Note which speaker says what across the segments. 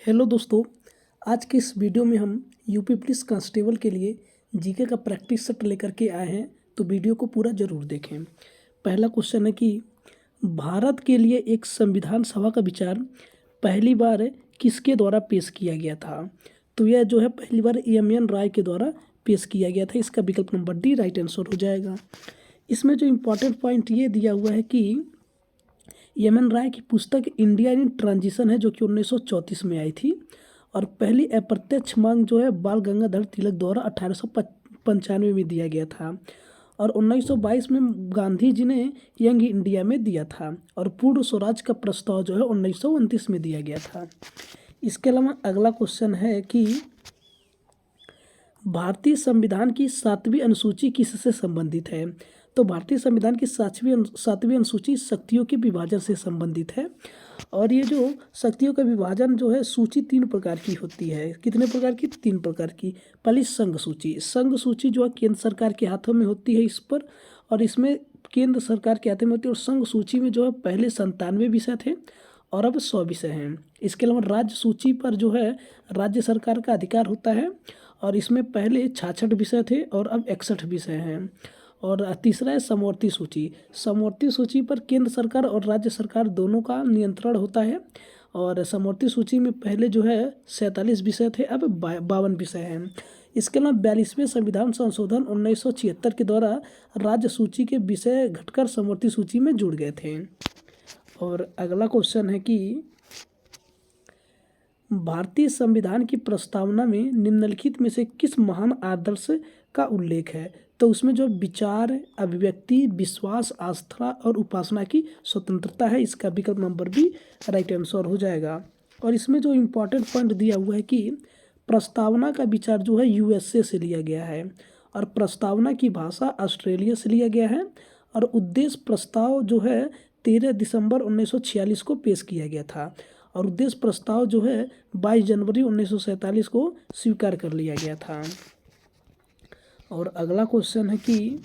Speaker 1: Hello दोस्तों। आज के इस वीडियो में हम यूपी पुलिस कांस्टेबल के लिए जीके का प्रैक्टिस सेट लेकर के आए हैं, तो वीडियो को पूरा ज़रूर देखें। पहला क्वेश्चन है कि भारत के लिए एक संविधान सभा का विचार पहली बार किसके द्वारा पेश किया गया था? तो यह जो है पहली बार एम राय के द्वारा पेश किया गया था। इसका विकल्प नंबर डी राइट आंसर हो जाएगा। इसमें जो इम्पोर्टेंट पॉइंट ये दिया हुआ है कि एम राय की पुस्तक इंडिया इन ट्रांजिशन है, जो कि 1934 में आई थी, और पहली अप्रत्यक्ष मांग जो है बाल गंगाधर तिलक द्वारा 1895 में दिया गया था, और 1922 में गांधी जी ने यंग इंडिया में दिया था, और पूर्ण स्वराज का प्रस्ताव जो है 1929 में दिया गया था। इसके अलावा अगला क्वेश्चन है कि भारतीय संविधान की 7वीं अनुसूची किससे संबंधित है? तो भारतीय संविधान की 7वीं अनुसूची शक्तियों के विभाजन से संबंधित है, और ये जो शक्तियों का विभाजन जो है सूची 3 प्रकार की होती है। कितने प्रकार की? 3 प्रकार की। पहली संघ सूची। संघ सूची जो है केंद्र सरकार के हाथों में होती है इस पर, और इसमें केंद्र सरकार के हाथों में होती है। और संघ सूची में जो है पहले 97 विषय थे और अब 100 विषय हैं। इसके अलावा राज्य सूची पर जो है राज्य सरकार का अधिकार होता है, और इसमें पहले 66 विषय थे और अब 61 विषय हैं। और तीसरा है समवर्ती सूची। समवर्ती सूची पर केंद्र सरकार और राज्य सरकार दोनों का नियंत्रण होता है, और समवर्ती सूची में पहले जो है 47 विषय थे, अब 52 विषय हैं। इसके अलावा 42वें संविधान संशोधन 1976 के द्वारा राज्य सूची के विषय घटकर समवर्ती सूची में जुड़ गए थे। और अगला क्वेश्चन है कि भारतीय संविधान की प्रस्तावना में निम्नलिखित में से किस महान आदर्श का उल्लेख है? तो उसमें जो विचार, अभिव्यक्ति, विश्वास, आस्था और उपासना की स्वतंत्रता है। इसका विकल्प नंबर बी राइट आंसर हो जाएगा। और इसमें जो इम्पोर्टेंट पॉइंट दिया हुआ है कि प्रस्तावना का विचार जो है यूएसए से लिया गया है, और प्रस्तावना की भाषा ऑस्ट्रेलिया से लिया गया है, और उद्देश्य प्रस्ताव जो है 13 दिसंबर 1946 को पेश किया गया था, और उद्देश्य प्रस्ताव जो है 22 जनवरी 1947 को स्वीकार कर लिया गया था। और अगला क्वेश्चन है कि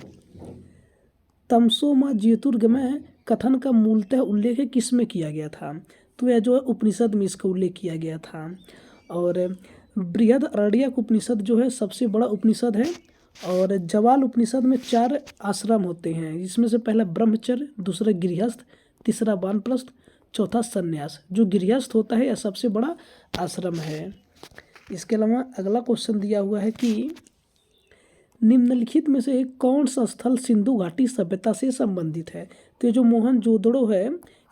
Speaker 1: तमसो मा ज्योतिर्गमय कथन का मूलतः उल्लेख किस में किया गया था? तो यह जो है उपनिषद में इसका उल्लेख किया गया था। और बृहद अरण्यक उपनिषद जो है सबसे बड़ा उपनिषद है, और जवाल उपनिषद में 4 आश्रम होते हैं, जिसमें से पहला ब्रह्मचर्य, दूसरा गृहस्थ, तीसरा वानप्रस्थ, चौथा संन्यास। जो गृहस्थ होता है यह सबसे बड़ा आश्रम है। इसके अलावा अगला क्वेश्चन दिया हुआ है कि निम्नलिखित में से कौन सा स्थल सिंधु घाटी सभ्यता से संबंधित है? तो ये जो मोहनजोदड़ो है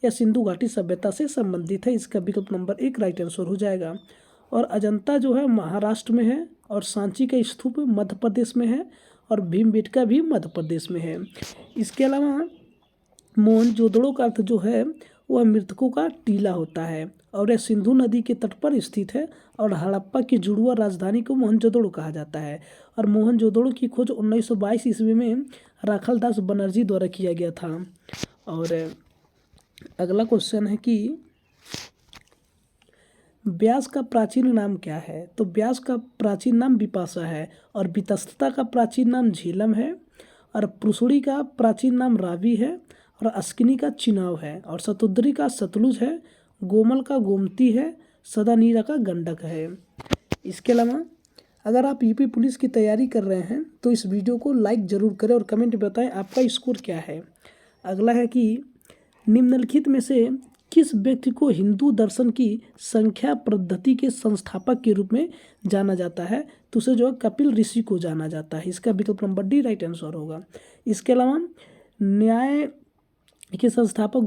Speaker 1: यह सिंधु घाटी सभ्यता से संबंधित है। इसका विकल्प नंबर 1 राइट आंसर हो जाएगा। और अजंता जो है महाराष्ट्र में है, और सांची का स्तूप मध्य प्रदेश में है, और भीमबेटका भी मध्य प्रदेश में है। इसके अलावा मोहनजोदड़ो का अर्थ जो है वह मृतकों का टीला होता है, और यह सिंधु नदी के तट पर स्थित है, और हड़प्पा की जुड़वा राजधानी को मोहनजोदड़ो कहा जाता है। और मोहनजोदड़ो की खोज 1922 ईस्वी में राखलदास बनर्जी द्वारा किया गया था। और अगला क्वेश्चन है कि व्यास का प्राचीन नाम क्या है? तो व्यास का प्राचीन नाम विपाशा है, और वितस्तता का प्राचीन नाम झेलम है, और पृथुड़ी का प्राचीन नाम रावी है, और अस्किनी का चिनाव है, और शतुद्री का सतलुज है, गोमल का गोमती है, सदानीरा का गंडक है। इसके अलावा अगर आप यूपी पुलिस की तैयारी कर रहे हैं तो इस वीडियो को लाइक ज़रूर करें और कमेंट में बताएं आपका स्कोर क्या है। अगला है कि निम्नलिखित में से किस व्यक्ति को हिंदू दर्शन की संख्या पद्धति के संस्थापक के रूप में जाना जाता है? तो उसे जो है कपिल ऋषि को जाना जाता है। इसका विकल्प नंबर डी राइट आंसर होगा। इसके अलावा न्याय के संस्थापक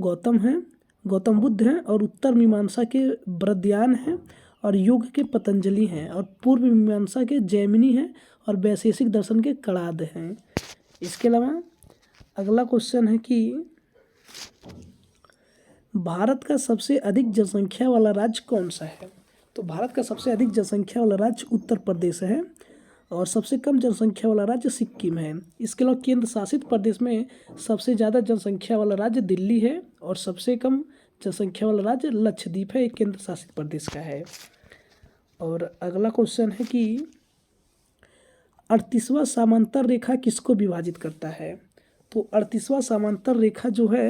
Speaker 1: गौतम बुद्ध हैं, और उत्तर मीमांसा के ब्रह्मयान हैं, और योग के पतंजलि हैं, और पूर्व मीमांसा के जैमिनी हैं, और वैशेषिक दर्शन के कणाद हैं। इसके अलावा अगला क्वेश्चन है कि भारत का सबसे अधिक जनसंख्या वाला राज्य कौन सा है? तो भारत का सबसे अधिक जनसंख्या वाला राज्य उत्तर प्रदेश है, और सबसे कम जनसंख्या वाला राज्य सिक्किम है। इसके अलावा केंद्र शासित प्रदेश में सबसे ज़्यादा जनसंख्या वाला राज्य दिल्ली है, और सबसे कम जनसंख्या वाला राज्य लक्षद्वीप है, एक केंद्र शासित प्रदेश का है। और अगला क्वेश्चन है कि 38वां समांतर रेखा किसको विभाजित करता है? तो 38वां समांतर रेखा जो है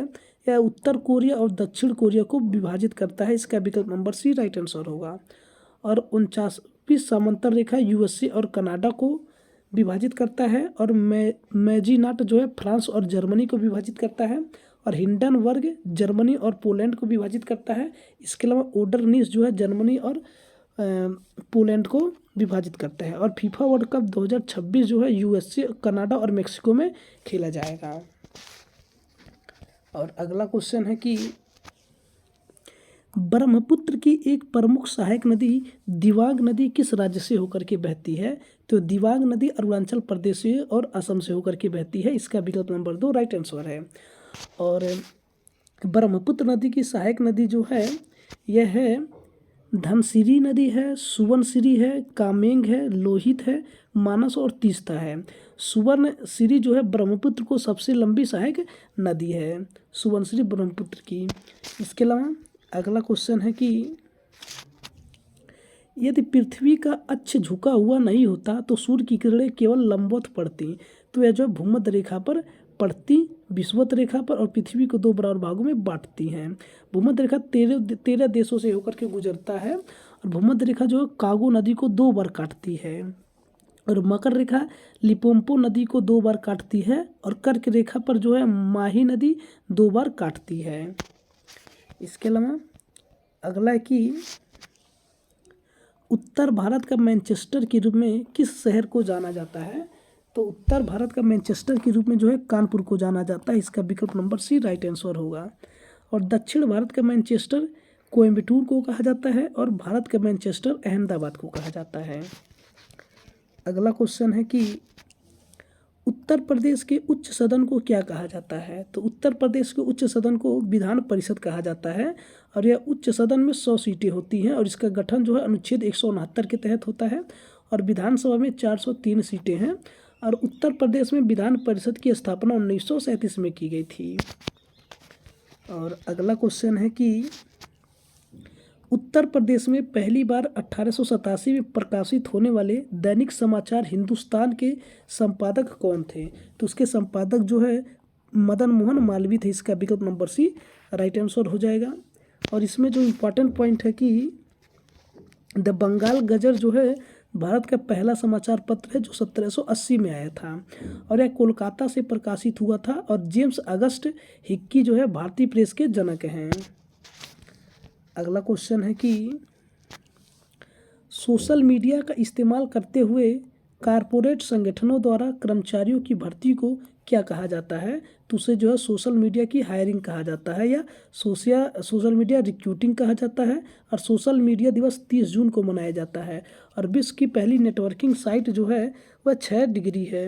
Speaker 1: यह उत्तर कोरिया और दक्षिण कोरिया को विभाजित करता है। इसका विकल्प नंबर सी राइट आंसर होगा। और 49वीं समांतर रेखा यूएसए और कनाडा को विभाजित करता है, और मैजीनाट जो है फ्रांस और जर्मनी को विभाजित करता है, और हिंडनबर्ग जर्मनी और पोलैंड को विभाजित करता है। इसके अलावा ओडरनिस जो है जर्मनी और पोलैंड को विभाजित करता है। और फीफा वर्ल्ड कप 2026 जो है यूएसए, कनाडा और मेक्सिको में खेला जाएगा। और अगला क्वेश्चन है कि ब्रह्मपुत्र की एक प्रमुख सहायक नदी दिबांग नदी किस राज्य से होकर के बहती है? तो दिबांग नदी अरुणाचल प्रदेश से और असम से होकर के बहती है। इसका विकल्प नंबर 2 राइट आंसर है। और ब्रह्मपुत्र नदी की सहायक नदी जो है यह है धनसिरी नदी है, सुवर्णसिरी है, कामेंग है, लोहित है, मानस और तीस्ता है। सुवर्णसिरी जो है ब्रह्मपुत्र को सबसे लंबी सहायक नदी है, सुवर्णसिरी ब्रह्मपुत्र की। इसके अलावा अगला क्वेश्चन है कि यदि पृथ्वी का अक्ष झुका हुआ नहीं होता तो सूर्य की किरणें केवल लंबवत पड़ती, तो यह जो है भूमध्य रेखा पर पड़ती, विषुवत रेखा पर, और पृथ्वी को 2 बराबर भागों में बांटती हैं। भूमध्य रेखा 13 देशों से होकर के गुजरता है, और भूमध्य रेखा जो है कागो नदी को 2 बार काटती है, और मकर रेखा लिपोम्पो नदी को 2 बार काटती है, और कर्क रेखा पर जो है माही नदी 2 बार काटती है। इसके अलावा अगला है कि उत्तर भारत का मैनचेस्टर के रूप में किस शहर को जाना जाता है? तो उत्तर भारत का मैनचेस्टर के रूप में जो है कानपुर को जाना जाता है। इसका विकल्प नंबर सी राइट आंसर होगा। और दक्षिण भारत का मैनचेस्टर कोयम्बटूर को कहा जाता है, और भारत का मैनचेस्टर अहमदाबाद को कहा जाता है। अगला क्वेश्चन है कि उत्तर प्रदेश के उच्च सदन को क्या कहा जाता है? तो उत्तर प्रदेश के उच्च सदन को विधान परिषद कहा जाता है, और यह उच्च सदन में 100 सीटें होती हैं, और इसका गठन जो है अनुच्छेद 169 के तहत होता है, और विधानसभा में 403 सीटें हैं। और उत्तर प्रदेश में विधान परिषद की स्थापना 1937 में की गई थी। और अगला क्वेश्चन है कि उत्तर प्रदेश में पहली बार 1887 में प्रकाशित होने वाले दैनिक समाचार हिंदुस्तान के संपादक कौन थे? तो उसके संपादक जो है मदन मोहन मालवीय थे। इसका विकल्प नंबर सी राइट आंसर हो जाएगा। और इसमें जो इम्पोर्टेंट पॉइंट है कि द बंगाल गजर जो है भारत का पहला समाचार पत्र है जो 1780 में आया था, और यह कोलकाता से प्रकाशित हुआ था। और जेम्स अगस्ट हिक्की जो है भारतीय प्रेस के जनक हैं। अगला क्वेश्चन है कि सोशल मीडिया का इस्तेमाल करते हुए कारपोरेट संगठनों द्वारा कर्मचारियों की भर्ती को क्या कहा जाता है? तो उसे जो है सोशल मीडिया की हायरिंग कहा जाता है, या सोशल मीडिया रिक्रूटिंग कहा जाता है। और सोशल मीडिया दिवस 30 जून को मनाया जाता है। और विश्व की पहली नेटवर्किंग साइट जो है वह 6 डिग्री है।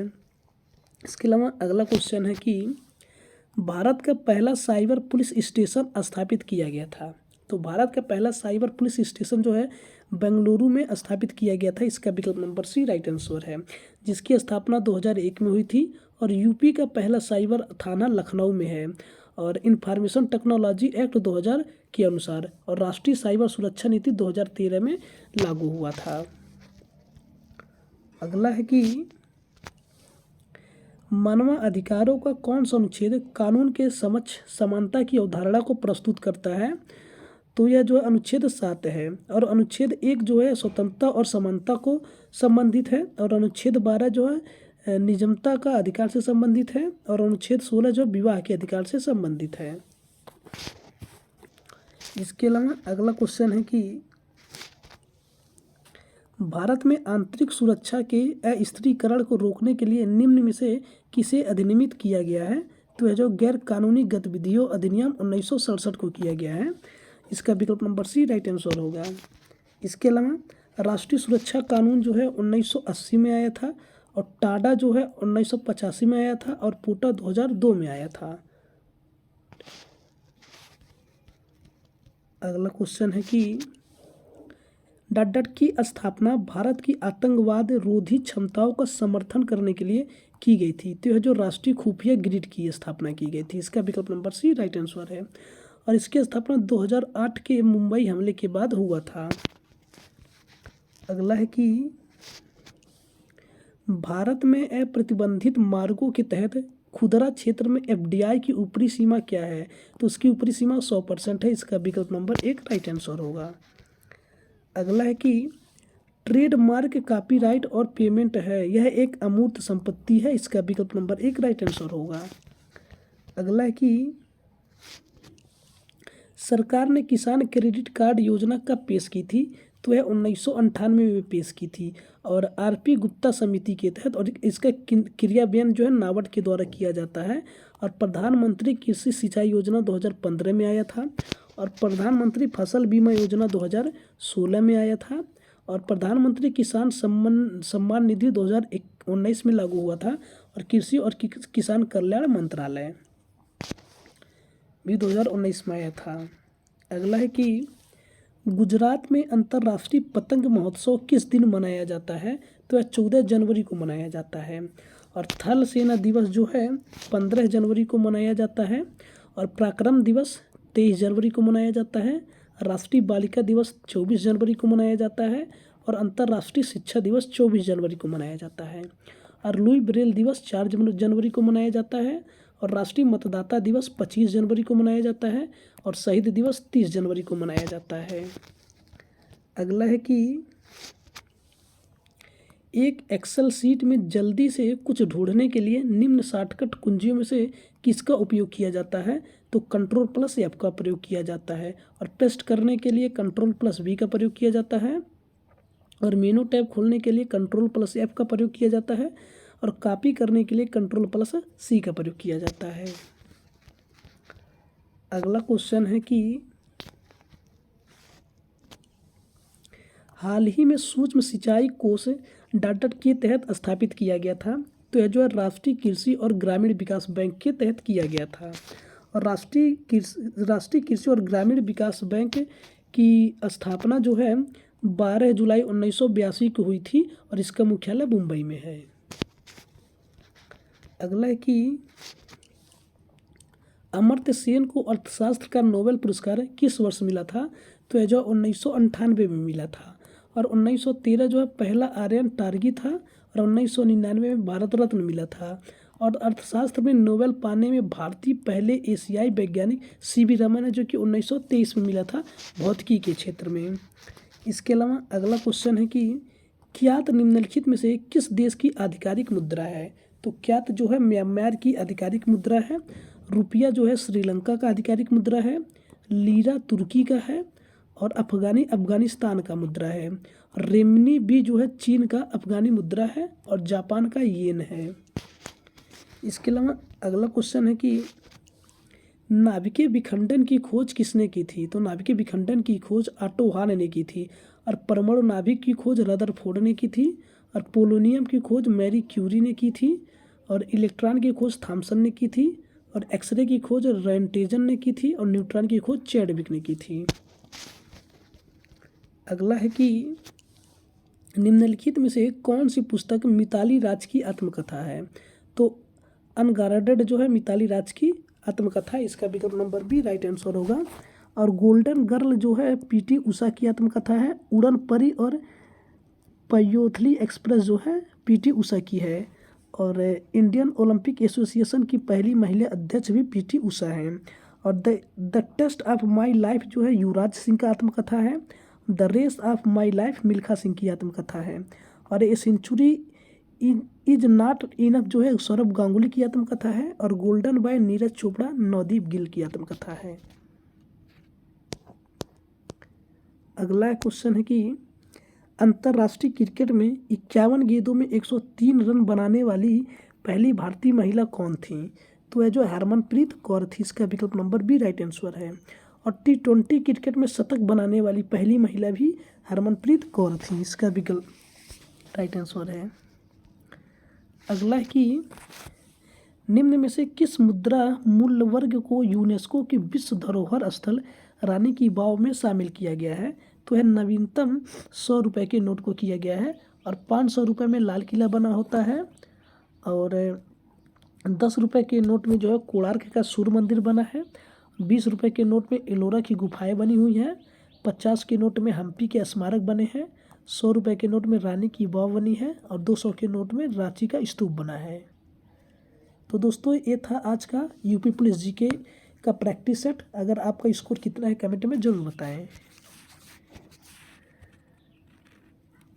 Speaker 1: इसके अलावा अगला क्वेश्चन है कि भारत का पहला साइबर पुलिस स्टेशन स्थापित किया गया था। तो भारत का पहला साइबर पुलिस स्टेशन जो है बेंगलुरु में स्थापित किया गया था। इसका विकल्प नंबर सी राइट आंसर है, जिसकी स्थापना 2001 में हुई थी। और यूपी का पहला साइबर थाना लखनऊ में है, और इंफॉर्मेशन टेक्नोलॉजी एक्ट 2000 के अनुसार। और राष्ट्रीय साइबर सुरक्षा नीति 2013 में लागू हुआ था। अगला है कि मानव अधिकारों का कौन सा अनुच्छेद कानून के समक्ष समानता की अवधारणा को प्रस्तुत करता है? तो यह जो है अनुच्छेद 7 है। और अनुच्छेद 1 जो है स्वतंत्रता और समानता को संबंधित है, और अनुच्छेद 12 जो है निजमता का अधिकार से संबंधित है, और अनुच्छेद 16 जो विवाह के अधिकार से संबंधित है। इसके अलावा अगला क्वेश्चन है कि भारत में आंतरिक सुरक्षा के अस्थिरीकरण को रोकने के लिए निम्न में से किसे अधिनियमित किया गया है? तो यह जो गैर कानूनी गतिविधियों अधिनियम 1967 को किया गया है। इसका विकल्प नंबर सी राइट आंसर होगा। इसके अलावा राष्ट्रीय सुरक्षा कानून जो है 1980 में आया था, और टाडा जो है 1985 में आया था, और पोटा 2002 में आया था। अगला क्वेश्चन है कि डट की स्थापना भारत की आतंकवाद रोधी क्षमताओं का समर्थन करने के लिए की गई थी। तो यह जो राष्ट्रीय खुफिया ग्रिड की स्थापना की गई थी। इसका विकल्प नंबर सी राइट आंसर है, और इसकी स्थापना 2008 के मुंबई हमले के बाद हुआ था। अगला है कि भारत में अप्रतिबंधित मार्गों के तहत खुदरा क्षेत्र में एफडीआई की ऊपरी सीमा क्या है? तो उसकी ऊपरी सीमा 100% है। इसका विकल्प नंबर 1 राइट आंसर होगा। अगला है कि ट्रेडमार्क कॉपीराइट और पेमेंट है, यह एक अमूर्त संपत्ति है, इसका विकल्प नंबर 1 राइट आंसर होगा। अगला है कि सरकार ने किसान क्रेडिट कार्ड योजना कब पेश की थी, तो यह 1998 में पेश की थी और आरपी गुप्ता समिति के तहत, और इसका क्रियान्वयन जो है नाबार्ड के द्वारा किया जाता है। और प्रधानमंत्री कृषि सिंचाई योजना 2015 में आया था और प्रधानमंत्री फसल बीमा योजना 2016 में आया था और प्रधानमंत्री किसान सम्मान निधि 2019 में लागू हुआ था और कृषि और किसान कल्याण मंत्रालय भी 2019 में आया था। अगला है कि गुजरात में अंतर्राष्ट्रीय पतंग महोत्सव किस दिन मनाया जाता है, तो यह 14 जनवरी को मनाया जाता है। और थल सेना दिवस जो है 15 जनवरी को मनाया जाता है और पराक्रम दिवस 23 जनवरी को मनाया जाता है। राष्ट्रीय बालिका दिवस 24 जनवरी को मनाया जाता है और अंतर्राष्ट्रीय शिक्षा दिवस 24 जनवरी को मनाया जाता है। और लुई ब्रेल दिवस 4 जनवरी को मनाया जाता है और राष्ट्रीय मतदाता दिवस 25 जनवरी को मनाया जाता है और शहीद दिवस 30 जनवरी को मनाया जाता है। अगला है कि एक एक्सेल शीट में जल्दी से कुछ ढूंढने के लिए निम्न शॉर्टकट कुंजियों में से किसका उपयोग किया जाता है, तो Ctrl+F का प्रयोग किया जाता है और पेस्ट करने के लिए Ctrl+V का प्रयोग किया जाता है और मेनू टैब खोलने के लिए Ctrl+F का प्रयोग किया जाता है और कॉपी करने के लिए Ctrl+C का प्रयोग किया जाता है। अगला क्वेश्चन है कि हाल ही में सूक्ष्म सिंचाई कोष डाटा के तहत स्थापित किया गया था, तो यह जो है राष्ट्रीय कृषि और ग्रामीण विकास बैंक के तहत किया गया था और राष्ट्रीय कृषि और ग्रामीण विकास बैंक की स्थापना जो है 12 जुलाई 1982 को हुई थी और इसका मुख्यालय मुंबई में है। अगला है कि अमर्त्य सेन को अर्थशास्त्र का नोबेल पुरस्कार किस वर्ष मिला था, तो यह जो 1998 में मिला था और 1913 जो है पहला आर्यन टारगी था और 1999 में भारत रत्न मिला था। और अर्थशास्त्र में नोबेल पाने में भारतीय पहले एशियाई वैज्ञानिक सीवी रमन है जो कि 1923 में मिला था भौतिकी के क्षेत्र में। इसके अलावा अगला क्वेश्चन है कि क्यात निम्नलिखित में से किस देश की आधिकारिक मुद्रा है, तो क्यात जो है म्यांमार की आधिकारिक मुद्रा है, रुपया जो है श्रीलंका का आधिकारिक मुद्रा है, लीरा तुर्की का है और अफगानिस्तान का मुद्रा है। रेमनी भी जो है चीन का अफगानी मुद्रा है और जापान का येन है। इसके अलावा अगला क्वेश्चन है कि नाभिकीय विखंडन की खोज किसने की थी, तो नाभिकीय विखंडन की खोज ऑटो हान ने की थी और परमाणु नाभिक की खोज रदरफोर्ड ने की थी और पोलोनियम की खोज मैरी क्यूरी ने की थी और इलेक्ट्रॉन की खोज थॉमसन ने की थी और एक्सरे की खोज रेंटेजन ने की थी और न्यूट्रॉन की खोज चैडविक ने की थी। अगला है कि निम्नलिखित में से कौन सी पुस्तक मिताली राज की आत्मकथा है, तो अनगार्डेड जो है मिताली राज की आत्मकथा, इसका विकल्प नंबर बी राइट आंसर होगा। और गोल्डन गर्ल जो है पीटी उषा की आत्मकथा है। उड़न परी और पयोथली एक्सप्रेस जो है पीटी उषा की है और इंडियन ओलंपिक एसोसिएशन की पहली महिला अध्यक्ष भी पीटी उषा हैं। और the test of my life जो है युवराज सिंह का आत्मकथा है। The race of my life Milkha Singh की आत्मकथा है और a century is not enough जो है सौरभ गांगुली की आत्मकथा है और गोल्डन बाय नीरज चोपड़ा नवदीप गिल की आत्मकथा है। अगला क्वेश्चन है कि अंतर्राष्ट्रीय क्रिकेट में 51 गेंदों में 103 रन बनाने वाली पहली भारतीय महिला कौन थी, तो यह जो हरमनप्रीत कौर थी, इसका विकल्प नंबर बी राइट आंसर है। और T20 क्रिकेट में शतक बनाने वाली पहली महिला भी हरमनप्रीत कौर थी, इसका विकल्प राइट आंसर है। अगला है कि निम्न में से किस मुद्रा मूल्य वर्ग को यूनेस्को के विश्व धरोहर स्थल रानी की वाव में शामिल किया गया है, तो यह नवीनतम 100 रुपये के नोट को किया गया है और 500 रुपये में लाल किला बना होता है और 10 रुपये के नोट में जो है कोणार्क का सूर्य मंदिर बना है। 20 रुपये के नोट में एलोरा की गुफाएं बनी हुई हैं। 50 के नोट में हम्पी के स्मारक बने हैं। 100 रुपये के नोट में रानी की वाव बनी है और 200 के नोट में रांची का स्तूप बना है। तो दोस्तों ये था आज का यूपी पुलिस जीके का प्रैक्टिस सेट। अगर आपका स्कोर कितना है कमेंट में ज़रूर बताएं।